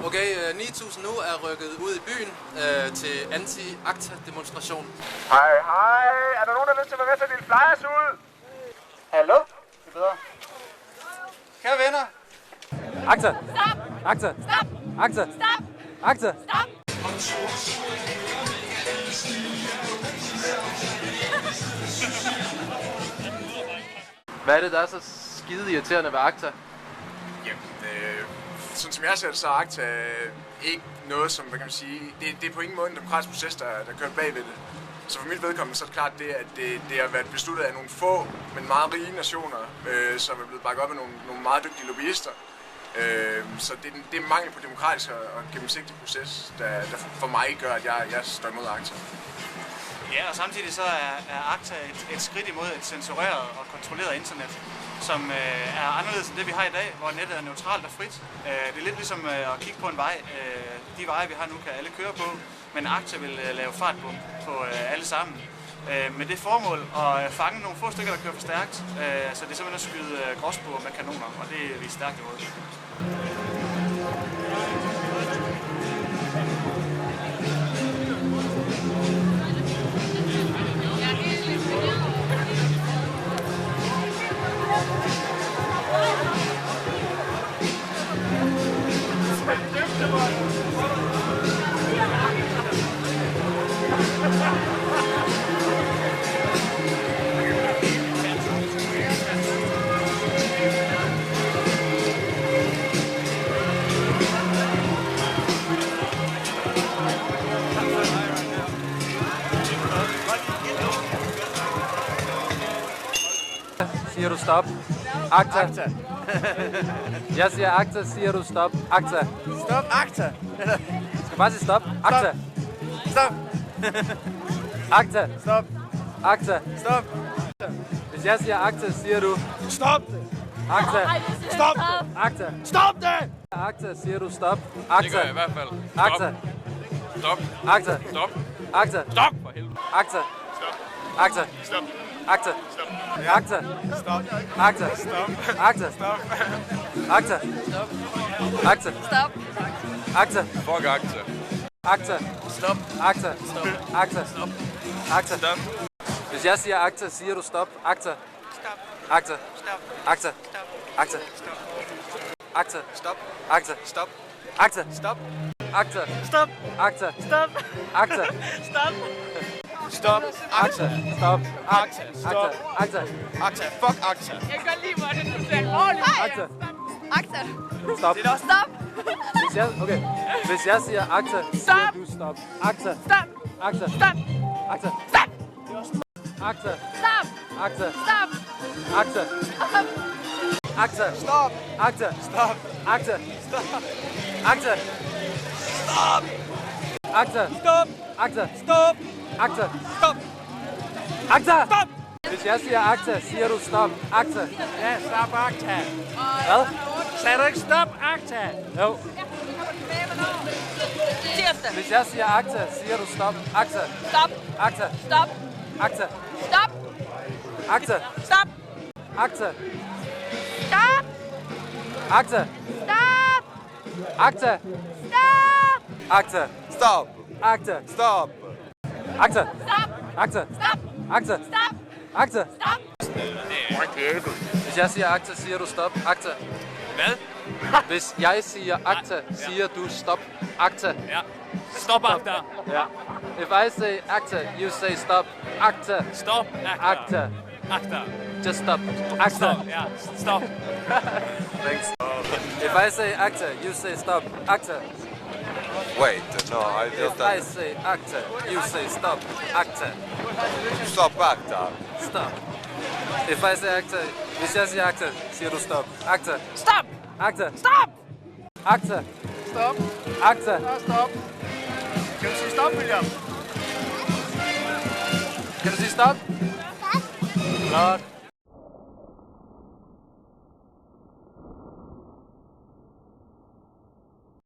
Okay, 9000 nu er rykket ud i byen til anti-ACTA-demonstration. Hej. Er der nogen, der har lyst til at være med til at dele flyers ud? Hallo? Det er bedre. Kære venner. ACTA! Stop! ACTA! Stop! ACTA! Stop! ACTA! Stop! Hvad er det, der er så skide irriterende ved ACTA? Jamen, sådan som jeg ser det, så er ACTA ikke noget, som, hvad kan man sige, det er på ingen måde en demokratisk proces, der kører bagved det. Så for mit vedkommende, så er det klart det, at det har været besluttet af nogle få, men meget rige nationer, som er blevet bakket op af nogle meget dygtige lobbyister. Så det er mangel på demokratisk og gennemsigtig proces, der for mig gør, at jeg står imod ACTA. Ja, og samtidig så er ACTA et skridt imod et censureret og kontrolleret internet, som er anderledes end det, vi har i dag, hvor nettet er neutralt og frit. Det er lidt ligesom at kigge på en vej. De veje, vi har nu, kan alle køre på, men ACTA vil lave fart på alle sammen. Med det formål at fange nogle få stykker, der kører for stærkt. Så det er simpelthen at skyde gråspur med kanoner, og det er vi stærkt imod. Siger du stop? ACTA. Jeg siger ACTA, siger du stop? ACTA. Stop ACTA! Du skal bare sige stop. ACTA. Stop! ACTA. Stop! ACTA. Stop! Hvis jeg siger ACTA, siger du Stop! ACTA. Stop! ACTA. Stop det! ACTA, siger du stop? Det ACTA. gør jeg i hvert fald. ACTA. Stop. ACTA. Stop. ACTA. Stop for helvede. ACTA. Stop. ACTA. Stop. ACTA. Stop. ACTA. Stop. ACTA. Stop. ACTA. Stop. ACTA. ACTA. Stop! ACTA. Fuck ACTA. ACTA. Stop. ACTA. Stop. ACTA. Stop. ACTA. Stop. Hvis jeg siger ACTA, siger du stop. ACTA. Stop! ACTA. Stop! ACTA. Stop! ACTA. Stop! ACTA. Stop! ACTA. Stop! ACTA. Stop! ACTA. Stop! ACTA. Stop! ACTA. Stop! Stop! ACTA. Stop. ACTA. Stop! ACTA. ACTA. Fuck ACTA. Jeg kan godt lide, hvordan du ser alvorligt. ACTA. Akta! Stop. Stop! Hvis jeg siger ACTA, siger du stop. ACTA. Stop! ACTA. Stop! ACTA. Stop! ACTA. Stop! ACTA. Stop! ACTA. Stop! ACTA. Stop! ACTA. Stop! ACTA. Stop! ACTA. Stop! ACTA. Stop! ACTA. Stop! ACTA. Stop! ACTA. Stop! Hvis jeg siger ACTA, siger du stop. ACTA. Ja, stop ACTA! Hvad? Sagde du ikke stop ACTA? Jo. Tirsdag! Hvis jeg siger ACTA, siger du stop. ACTA. Stop! ACTA. Stop! ACTA. Stop! ACTA. Stop! ACTA. Stop! ACTA. Stop! ACTA. Stop! ACTA. Stop! ACTA. Stop! ACTA. Stop! ACTA. Stop! ACTA. Stop! ACTA. Stop! Hvis jeg siger ACTA, siger du stop. ACTA. Hvad? Hvis jeg siger ACTA, siger du stop. ACTA. Ja. Stop ACTA. Yeah. If I say ACTA, you say stop. ACTA. Stop ACTA. ACTA. ACTA. Just stop. ACTA. Stop. Ja. Stop. Thanks. If I say ACTA, you say stop. ACTA. Wait, no, I If just I say ACTA, you say stop. ACTA. stop ACTA. Stop. If I say ACTA, hvis jeg siger ACTA, siger du stop. ACTA. Stop! ACTA. Stop! ACTA. Stop! ACTA. Ja, stop! Kan du sige stop, William? Kan du sige stop? Godt.